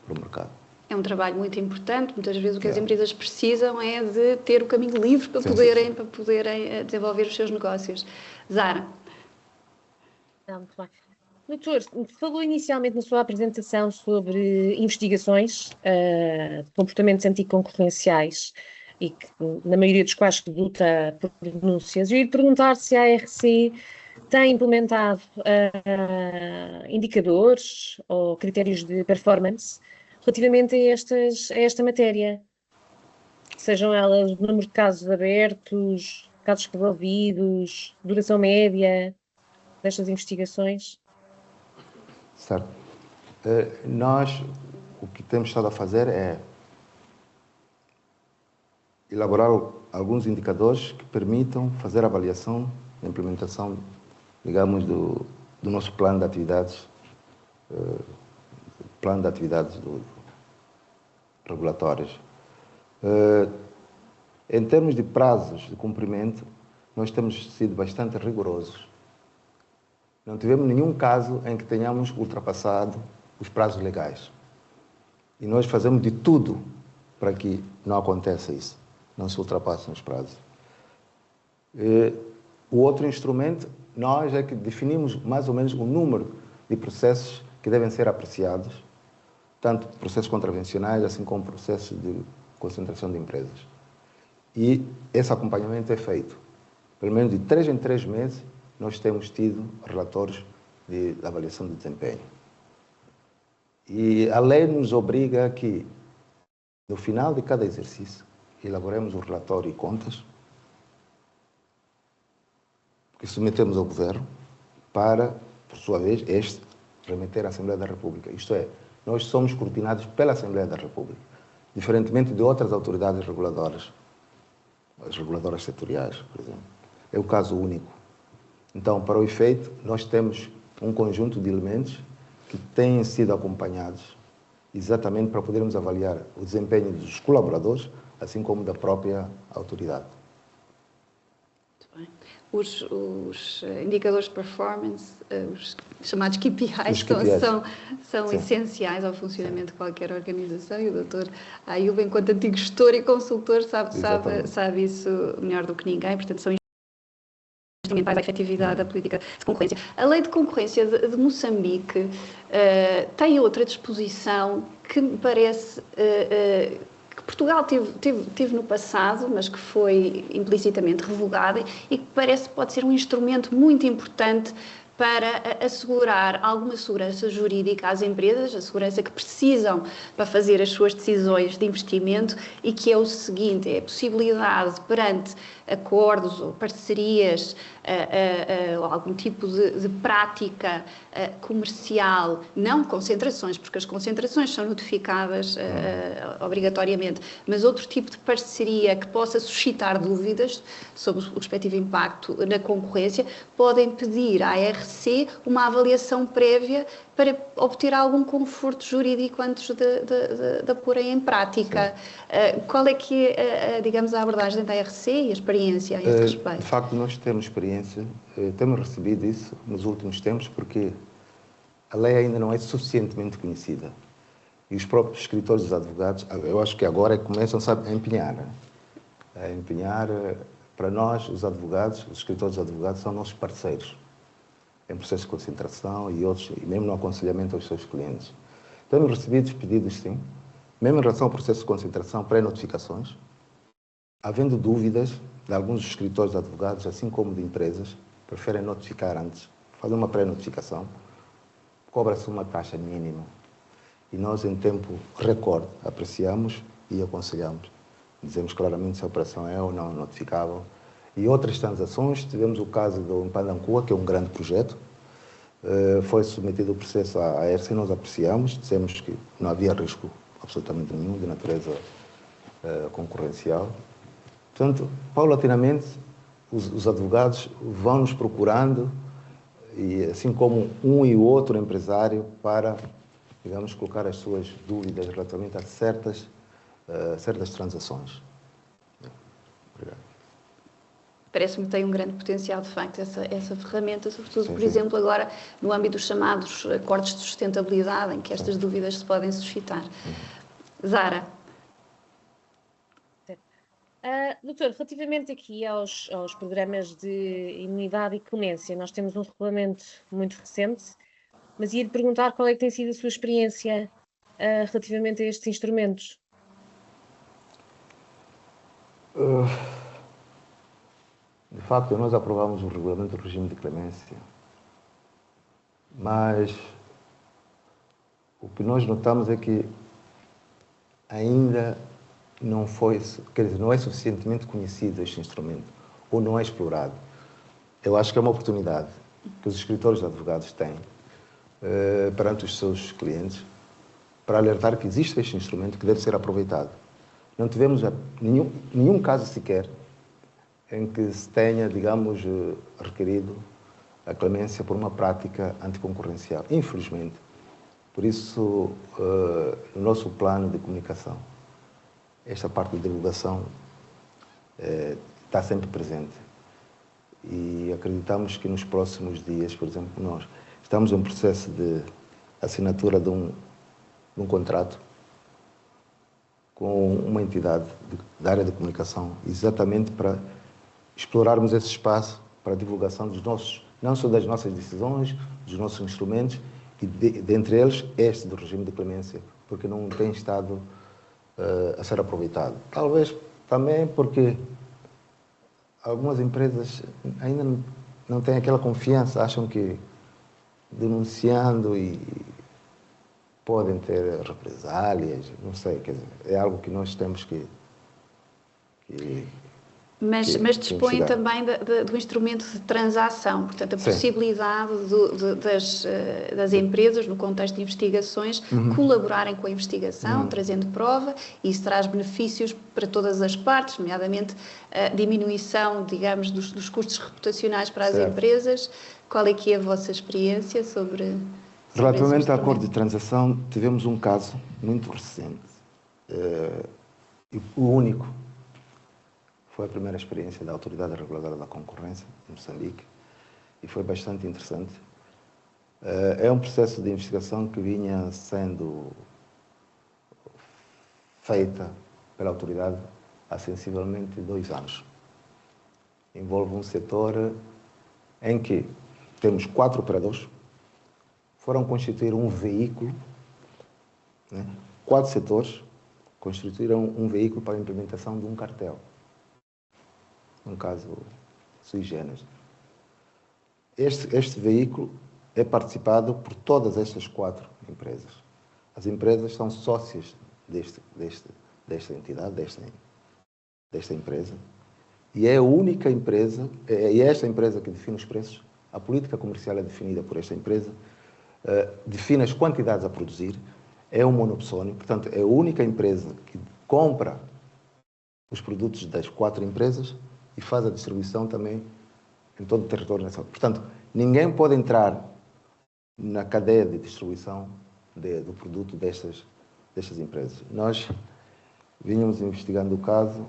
para o mercado. É um trabalho muito importante. Muitas vezes o que as empresas precisam é de ter o caminho livre para poderem desenvolver os seus negócios. Zara. Muito bem. Doutor, falou inicialmente na sua apresentação sobre investigações de comportamentos anticoncorrenciais e que, na maioria dos quais resulta por denúncias. Eu ia perguntar se a ARC tem implementado indicadores ou critérios de performance relativamente a esta matéria, sejam elas o número de casos abertos, casos resolvidos, duração média destas investigações. Certo. Nós, o que temos estado a fazer é elaborar alguns indicadores que permitam fazer a avaliação da implementação, digamos, do nosso plano de atividades, regulatórias. Em termos de prazos de cumprimento, nós temos sido bastante rigorosos. Não tivemos nenhum caso em que tenhamos ultrapassado os prazos legais. E nós fazemos de tudo para que não aconteça isso, não se ultrapassem os prazos. O outro instrumento, nós é que definimos mais ou menos o número de processos que devem ser apreciados, tanto processos contravencionais, assim como processos de concentração de empresas. E esse acompanhamento é feito. Pelo menos de 3 em 3 meses, nós temos tido relatórios de avaliação de desempenho. E a lei nos obriga a que, no final de cada exercício, elaboremos um relatório e contas que submetemos ao Governo para, por sua vez, este remeter à Assembleia da República. Isto é, nós somos escrutinados pela Assembleia da República, diferentemente de outras autoridades reguladoras, as reguladoras setoriais, por exemplo. É o caso único. Então, para o efeito, nós temos um conjunto de elementos que têm sido acompanhados exatamente para podermos avaliar o desempenho dos colaboradores, assim como da própria autoridade. Muito bem. Os indicadores de performance, os chamados KPIs, são essenciais ao funcionamento de qualquer organização, e o Dr. Ayoub, enquanto antigo gestor e consultor, sabe isso melhor do que ninguém. Portanto, são fundamentais à efetividade da política de concorrência. A lei de concorrência de Moçambique tem outra disposição que me parece que Portugal teve no passado, mas que foi implicitamente revogada e que parece pode ser um instrumento muito importante para assegurar alguma segurança jurídica às empresas, a segurança que precisam para fazer as suas decisões de investimento, e que é o seguinte: é a possibilidade, perante acordos ou parcerias, ou algum tipo de prática comercial, não concentrações, porque as concentrações são notificadas obrigatoriamente, mas outro tipo de parceria que possa suscitar dúvidas sobre o respectivo impacto na concorrência, podem pedir à ARC uma avaliação prévia para obter algum conforto jurídico antes de porem em prática. Qual é que é, digamos, a abordagem da ARC e a experiência a esse respeito? De facto, nós temos experiência, temos recebido isso nos últimos tempos, porque a lei ainda não é suficientemente conhecida. E os próprios escritores dos advogados, eu acho que agora começam, sabe, a empenhar. A empenhar, para nós, os advogados, os escritores dos advogados, são nossos parceiros em processo de concentração e outros, e mesmo no aconselhamento aos seus clientes. Temos recebido pedidos, sim, mesmo em relação ao processo de concentração, pré-notificações, havendo dúvidas de alguns escritores de advogados, assim como de empresas, preferem notificar antes, fazer uma pré-notificação, cobra-se uma taxa mínima. E nós, em tempo recorde, apreciamos e aconselhamos. Dizemos claramente se a operação é ou não notificável e outras transações. Tivemos o caso do Mpandancua, que é um grande projeto. Foi submetido o processo à ERC e nós apreciamos, dissemos que não havia risco absolutamente nenhum de natureza concorrencial. Portanto, paulatinamente, os advogados vão nos procurando, e assim como um e o outro empresário, para, digamos, colocar as suas dúvidas relativamente a certas transações. Obrigado. Parece-me que tem um grande potencial, de facto, essa ferramenta, sobretudo, por exemplo, agora no âmbito dos chamados acordos de sustentabilidade, em que estas dúvidas se podem suscitar. Zara. Doutor, relativamente aqui aos programas de imunidade e clemência, nós temos um regulamento muito recente, mas ia-lhe perguntar qual é que tem sido a sua experiência relativamente a estes instrumentos. De facto, nós aprovamos o regulamento do regime de clemência, mas o que nós notamos é que ainda não foi, quer dizer, não é suficientemente conhecido este instrumento, ou não é explorado. Eu acho que é uma oportunidade que os escritórios de advogados têm perante os seus clientes para alertar que existe este instrumento que deve ser aproveitado. Não tivemos nenhum caso sequer em que se tenha, digamos, requerido a clemência por uma prática anticoncorrencial, infelizmente. Por isso, no nosso plano de comunicação, esta parte de divulgação está sempre presente. E acreditamos que nos próximos dias, por exemplo, nós estamos em um processo de assinatura de um contrato com uma entidade da área de comunicação, exatamente para explorarmos esse espaço para a divulgação dos nossos, não só das nossas decisões, dos nossos instrumentos, e dentre eles este do regime de clemência, porque não tem estado a ser aproveitado. Talvez também porque algumas empresas ainda não têm aquela confiança, acham que denunciando e podem ter represálias, não sei, quer dizer, é algo que nós temos que Mas dispõe também do instrumento de transação, portanto, a possibilidade das empresas, no contexto de investigações, colaborarem com a investigação, trazendo prova, e isso traz benefícios para todas as partes, nomeadamente a diminuição, digamos, dos custos reputacionais para as empresas. Qual é que é a vossa experiência sobre relativamente ao acordo de transação, tivemos um caso muito recente, o único. Foi a primeira experiência da Autoridade Reguladora da Concorrência, em Moçambique, e foi bastante interessante. É um processo de investigação que vinha sendo feita pela autoridade há sensivelmente 2 anos. Envolve um setor em que temos 4 operadores, foram constituir um veículo, 4 setores constituíram um veículo para a implementação de um cartel. Um caso sui generis. Este veículo é participado por todas estas 4 empresas. As empresas são sócias desta entidade, desta empresa, e é a única empresa, é esta empresa que define os preços, a política comercial é definida por esta empresa, define as quantidades a produzir, é um monopsônio, portanto, é a única empresa que compra os produtos das 4 empresas e faz a distribuição também em todo o território nacional. Portanto, ninguém pode entrar na cadeia de distribuição do produto destas empresas. Nós vínhamos investigando o caso,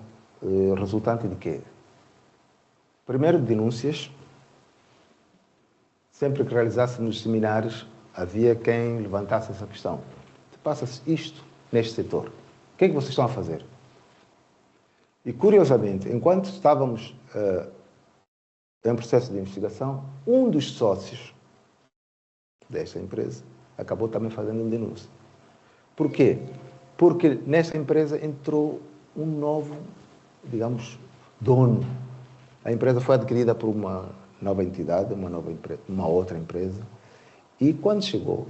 resultante de quê? Primeiro, denúncias. Sempre que realizássemos seminários, havia quem levantasse essa questão. Passa-se isto neste setor. O que é que vocês estão a fazer? E, curiosamente, enquanto estávamos em processo de investigação, um dos sócios desta empresa acabou também fazendo uma denúncia. Por quê? Porque nesta empresa entrou um novo, digamos, dono. A empresa foi adquirida por uma nova entidade, uma outra empresa, e quando chegou,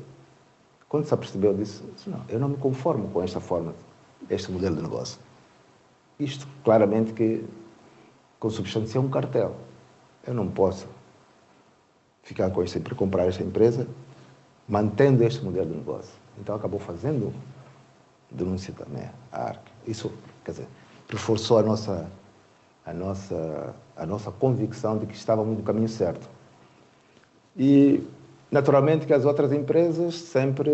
quando se apercebeu disso, disse, não, eu não me conformo com esta forma, este modelo de negócio. Isto, claramente, que consubstanciar um cartel. Eu não posso ficar com esta, comprar esta empresa, mantendo este modelo de negócio. Então acabou fazendo denúncia também à ARC. Isso, quer dizer, reforçou a nossa convicção de que estávamos no caminho certo. E, naturalmente, que as outras empresas sempre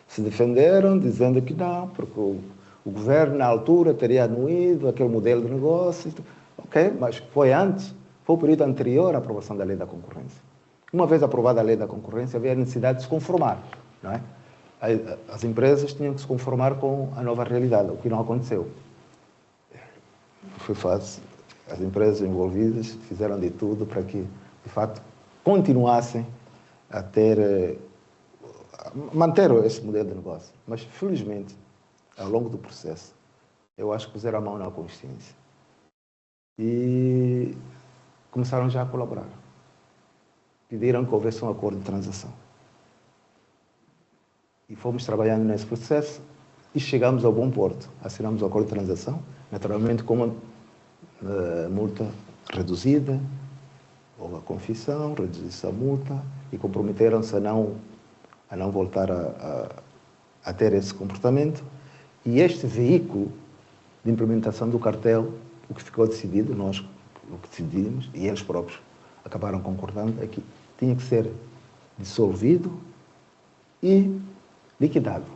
se defenderam, dizendo que não, porque o governo, na altura, teria anuído aquele modelo de negócio. Ok, mas foi antes, foi o período anterior à aprovação da lei da concorrência. Uma vez aprovada a lei da concorrência, havia a necessidade de se conformar, não é? As empresas tinham que se conformar com a nova realidade, o que não aconteceu. Foi fácil. As empresas envolvidas fizeram de tudo para que, de fato, continuassem a manter esse modelo de negócio. Mas, felizmente, ao longo do processo, eu acho que puseram a mão na consciência e começaram já a colaborar. Pediram que houvesse um acordo de transação. E fomos trabalhando nesse processo e chegamos ao bom porto. Assinamos o acordo de transação, naturalmente com uma multa reduzida, houve a confissão, reduziu-se a multa e comprometeram-se a não voltar a ter esse comportamento. E este veículo de implementação do cartel, o que ficou decidido, nós o que decidimos, e eles próprios acabaram concordando, é que tinha que ser dissolvido e liquidado.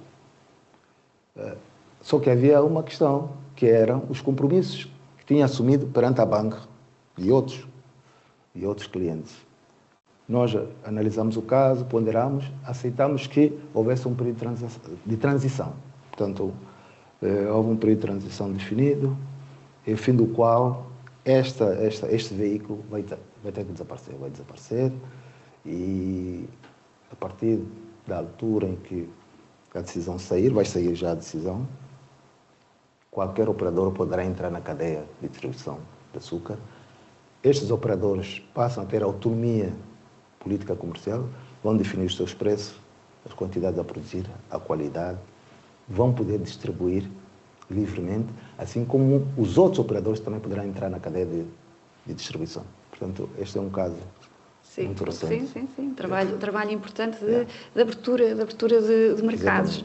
Só que havia uma questão, que eram os compromissos que tinha assumido perante a banca e outros clientes. Nós analisamos o caso, ponderamos, aceitamos que houvesse um período de transição. Portanto, houve um período de transição definido, em fim do qual este veículo vai ter que desaparecer. Vai desaparecer e, a partir da altura em que a decisão sair, vai sair já a decisão, qualquer operador poderá entrar na cadeia de distribuição de açúcar. Estes operadores passam a ter autonomia política comercial, vão definir os seus preços, as quantidades a produzir, a qualidade, vão poder distribuir livremente, assim como os outros operadores também poderão entrar na cadeia de distribuição. Portanto, este é um caso muito recente. Sim. Trabalho importante de abertura de mercados.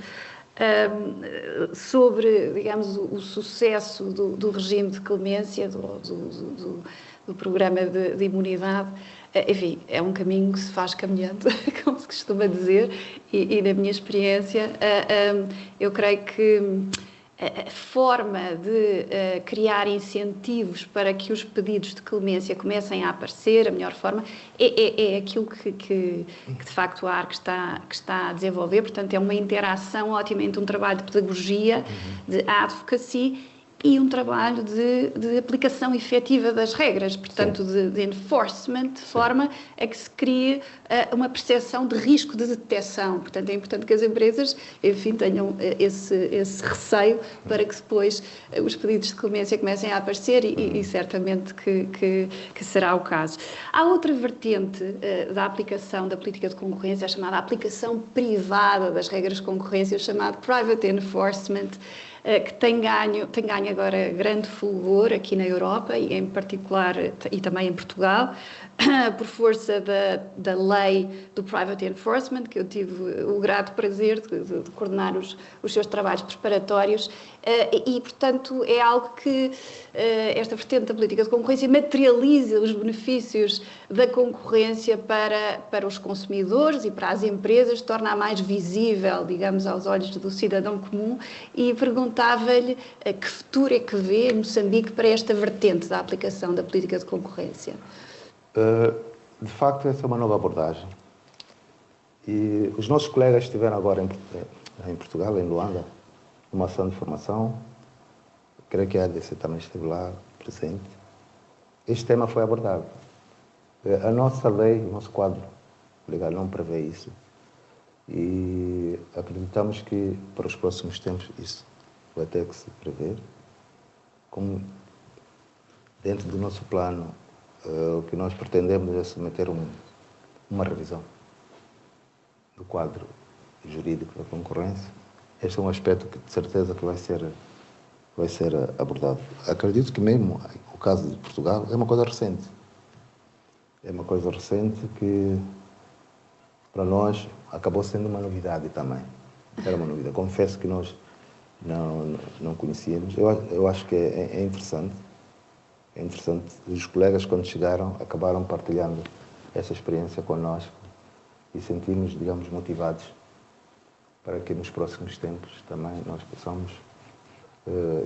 Sobre, digamos, o sucesso do regime de clemência, do programa de imunidade, enfim, é um caminho que se faz caminhando, como se costuma dizer, e na minha experiência, eu creio que a forma de criar incentivos para que os pedidos de clemência comecem a aparecer, a melhor forma, é aquilo que de facto a ARC está a desenvolver. Portanto, é uma interação ótima entre um trabalho de pedagogia, de advocacy, e um trabalho de aplicação efetiva das regras, portanto, de enforcement, de forma a que se crie uma percepção de risco de detecção. Portanto, é importante que as empresas, enfim, tenham esse receio para que depois os pedidos de clemência comecem a aparecer e certamente que será o caso. Há outra vertente da aplicação da política de concorrência, a chamada aplicação privada das regras de concorrência, chamado private enforcement, que tem ganho agora grande fulgor aqui na Europa e em particular e também em Portugal, por força da lei do private enforcement, que eu tive o grato prazer de coordenar os seus trabalhos preparatórios, e portanto é algo que esta vertente da política de concorrência materializa os benefícios da concorrência para os consumidores e para as empresas, torna-a mais visível, digamos, aos olhos do cidadão comum, e perguntava-lhe que futuro é que vê Moçambique para esta vertente da aplicação da política de concorrência. De facto, essa é uma nova abordagem. E os nossos colegas estiveram agora em Portugal, em Luanda, numa ação de formação. Creio que a ADC também esteve lá presente. Este tema foi abordado. A nossa lei, o nosso quadro legal não prevê isso. E acreditamos que para os próximos tempos isso vai ter que se prever. Como dentro do nosso plano, o que nós pretendemos é submeter uma revisão do quadro jurídico da concorrência. Este é um aspecto que de certeza que vai ser abordado. Acredito que mesmo o caso de Portugal, é uma coisa recente. É uma coisa recente que, para nós, acabou sendo uma novidade também. Era uma novidade. Confesso que nós não conhecíamos. Eu acho que é interessante. É interessante. Os colegas, quando chegaram, acabaram partilhando essa experiência connosco e sentimos, digamos, motivados para que nos próximos tempos também nós possamos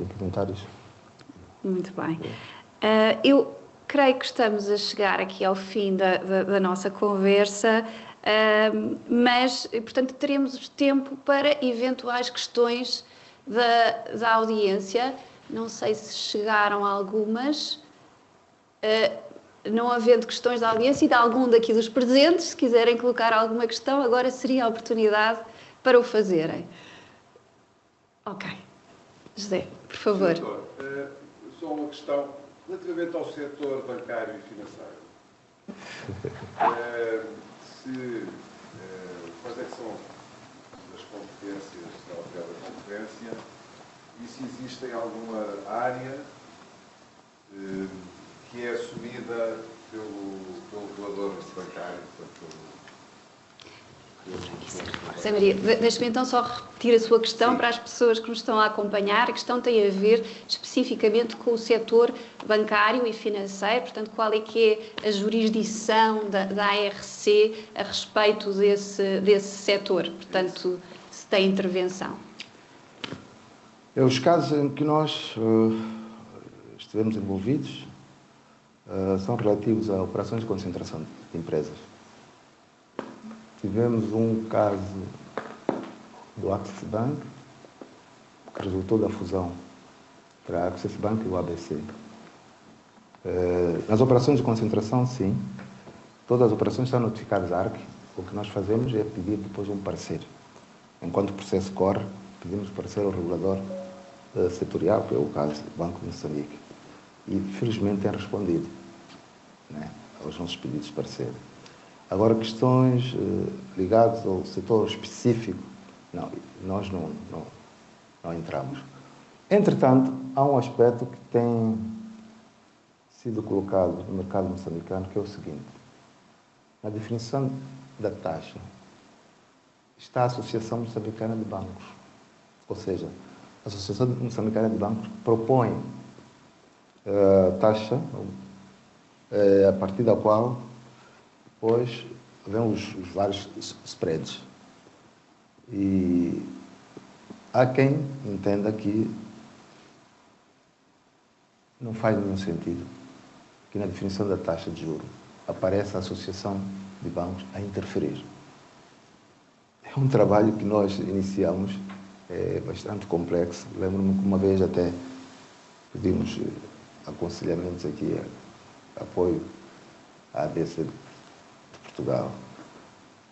implementar isso. Muito bem. Eu creio que estamos a chegar aqui ao fim da nossa conversa, mas, portanto, teremos tempo para eventuais questões da audiência. Não sei se chegaram algumas. Não havendo questões da audiência e de algum daqui dos presentes, se quiserem colocar alguma questão, agora seria a oportunidade para o fazerem. Ok. José, por favor. Doutor, só uma questão relativamente ao setor bancário e financeiro. Quais é que são as competências da autoridade da concorrência e se existem alguma área que é assumida pelo regulador bancário, José Maria, deixe-me então só repetir a sua questão. Sim. Para as pessoas que nos estão a acompanhar. A questão tem a ver especificamente com o setor bancário e financeiro, portanto, qual é que é a jurisdição da ARC a respeito desse setor, portanto, se tem intervenção. Os casos em que nós estivemos envolvidos são relativos a operações de concentração de empresas. Tivemos um caso do Access Bank, que resultou da fusão entre a Access Bank e o ABC. Nas operações de concentração, sim. Todas as operações estão notificadas à ARC. O que nós fazemos é pedir depois um parecer. Enquanto o processo corre, pedimos parecer ao regulador setorial, que é o caso do Banco de Moçambique. E, felizmente, tem respondido, né, aos nossos pedidos de parecer. Agora, questões ligadas ao setor específico, não, nós não entramos. Entretanto, há um aspecto que tem sido colocado no mercado moçambicano, que é o seguinte: na definição da taxa está a Associação Moçambicana de Bancos, ou seja, a Associação Moçambicana de Bancos propõe a taxa a partir da qual depois vêm os vários spreads. E há quem entenda que não faz nenhum sentido que na definição da taxa de juros apareça a Associação de Bancos a interferir. É um trabalho que nós iniciamos, é bastante complexo. Lembro-me que uma vez até pedimos aconselhamentos aqui, apoio à ABC de Portugal.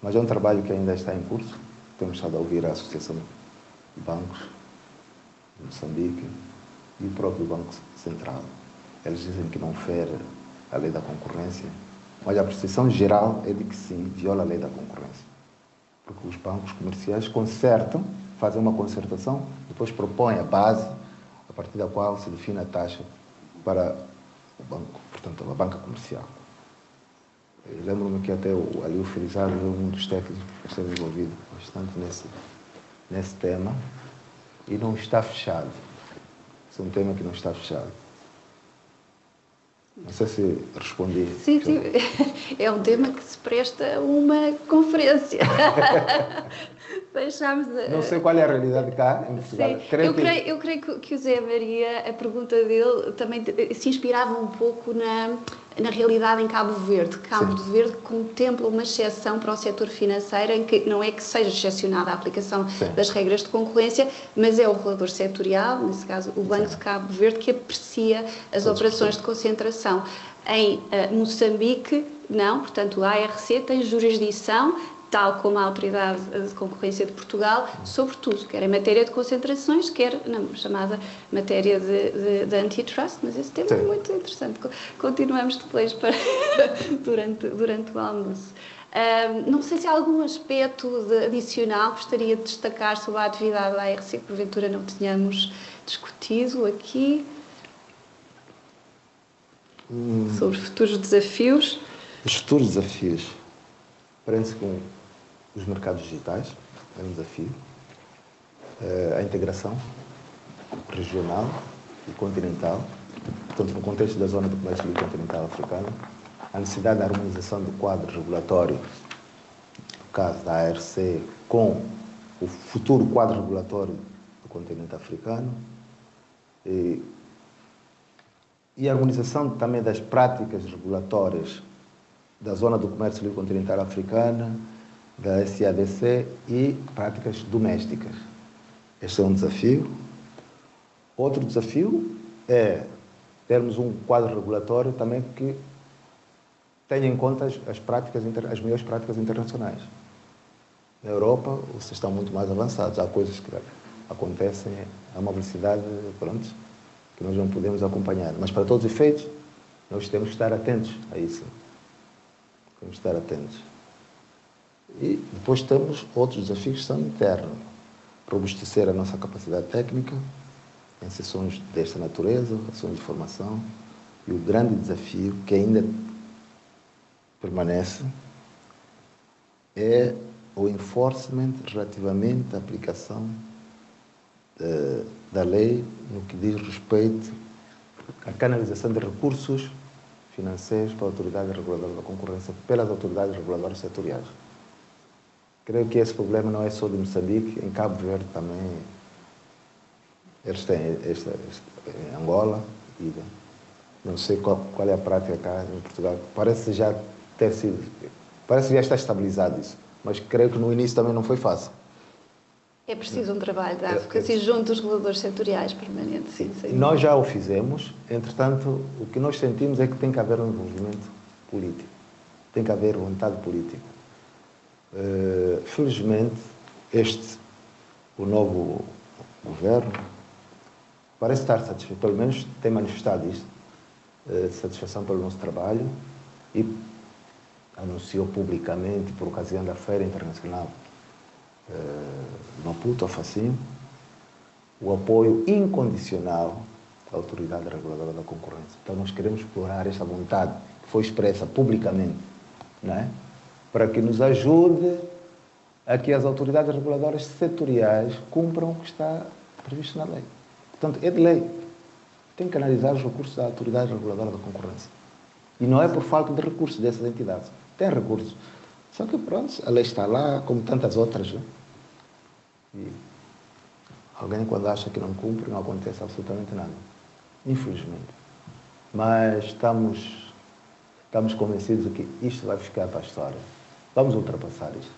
Mas é um trabalho que ainda está em curso. Temos estado a ouvir a Associação de Bancos de Moçambique e o próprio Banco Central. Eles dizem que não fere a lei da concorrência, mas a percepção geral é de que sim, viola a lei da concorrência. Porque os bancos comerciais concertam, fazem uma concertação, depois propõem a base a partir da qual se define a taxa para o banco, portanto, a banca comercial. Lembro-me que até o Alio Felizardo é um dos técnicos que esteve envolvido bastante nesse tema e não está fechado. Esse é um tema que não está fechado. Não sei se respondi. Sim, sim. É um tema que se presta a uma conferência. Deixámos de... Não sei qual é a realidade cá em Portugal. Sim. Eu creio que o Zé Maria, a pergunta dele também se inspirava um pouco na realidade em Cabo Verde. Cabo Verde contempla uma exceção para o setor financeiro, em que não é que seja excepcionada a aplicação das regras de concorrência, mas é o regulador setorial, nesse caso o Banco de Cabo Verde, que aprecia as operações de concentração. Em Moçambique, não, portanto a ARC tem jurisdição, tal como a Autoridade de Concorrência de Portugal, sobretudo, quer em matéria de concentrações, quer na chamada matéria de antitrust, mas esse tema é muito interessante. Continuamos depois durante o almoço. Não sei se há algum aspecto adicional que gostaria de destacar sobre a atividade da ARC, que porventura não tínhamos discutido aqui. Sobre futuros desafios. Os futuros desafios prendem-se com os mercados digitais, é um desafio. A integração regional e continental, portanto, no contexto da Zona do Comércio Livre Continental Africano, a necessidade da harmonização do quadro regulatório, no caso da ARC, com o futuro quadro regulatório do continente africano, e a harmonização também das práticas regulatórias da Zona do Comércio Livre Continental Africana, da SADC e práticas domésticas. Este é um desafio. Outro desafio é termos um quadro regulatório também que tenha em conta as melhores práticas internacionais. Na Europa, vocês estão muito mais avançados. Há coisas que acontecem a uma velocidade, pronto, que nós não podemos acompanhar. Mas, para todos os efeitos, nós temos que estar atentos a isso. Temos que estar atentos. E depois temos outros desafios que são internos. Robustecer a nossa capacidade técnica em sessões desta natureza, ações de formação. E o grande desafio que ainda permanece é o enforcement relativamente à aplicação da lei no que diz respeito à canalização de recursos financeiros para a Autoridade Reguladora da Concorrência pelas autoridades reguladoras setoriais. Creio que esse problema não é só de Moçambique, em Cabo Verde também, eles têm em Angola, e não sei qual é a prática cá em Portugal. Parece já está estabilizado isso, mas creio que no início também não foi fácil. É preciso um trabalho de advocacia junto dos reguladores setoriais permanente, sim. Nós já o fizemos, entretanto, o que nós sentimos é que tem que haver um envolvimento político, tem que haver vontade política. Felizmente, o novo governo, parece estar satisfeito, pelo menos tem manifestado isso, satisfação pelo nosso trabalho, e anunciou publicamente, por ocasião da Feira Internacional Maputo, Facinho, o apoio incondicional à Autoridade Reguladora da Concorrência. Então, nós queremos explorar essa vontade que foi expressa publicamente, não é? Para que nos ajude a que as autoridades reguladoras setoriais cumpram o que está previsto na lei. Portanto, é de lei. Tem que analisar os recursos da Autoridade Reguladora da Concorrência. E não é por falta de recursos dessas entidades. Tem recursos. Só que, pronto, a lei está lá, como tantas outras. Né? E alguém, quando acha que não cumpre, não acontece absolutamente nada. Infelizmente. Mas estamos convencidos de que isto vai ficar para a história. Vamos ultrapassar isto.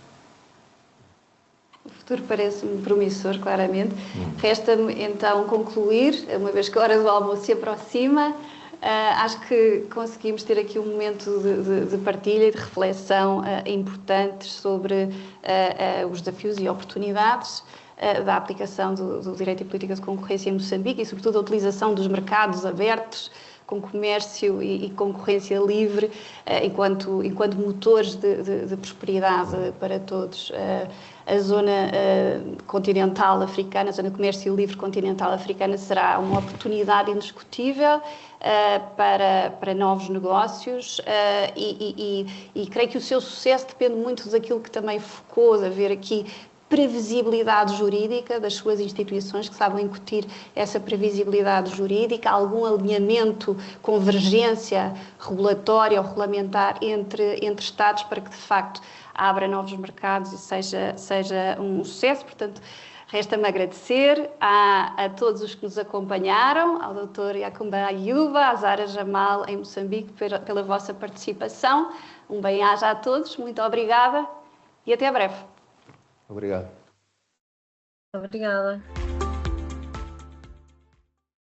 O futuro parece-me promissor, claramente. Resta-me, então, concluir, uma vez que a hora do almoço se aproxima. Acho que conseguimos ter aqui um momento de partilha e de reflexão importantes sobre os desafios e oportunidades da aplicação do direito e política de concorrência em Moçambique e, sobretudo, a utilização dos mercados abertos com comércio e concorrência livre enquanto motores de prosperidade para todos. A zona continental africana, a zona de comércio livre continental africana será uma oportunidade indiscutível para novos negócios e creio que o seu sucesso depende muito daquilo que também focou, de haver aqui previsibilidade jurídica das suas instituições que sabem incutir essa previsibilidade jurídica, algum alinhamento, convergência regulatória ou regulamentar entre Estados para que, de facto, abra novos mercados e seja um sucesso. Portanto, resta-me agradecer a todos os que nos acompanharam, ao Dr. Yacumba Ayuba, à Zara Jamal em Moçambique pela vossa participação. Um bem-aja a todos, muito obrigada e até breve. Obrigado. Obrigada.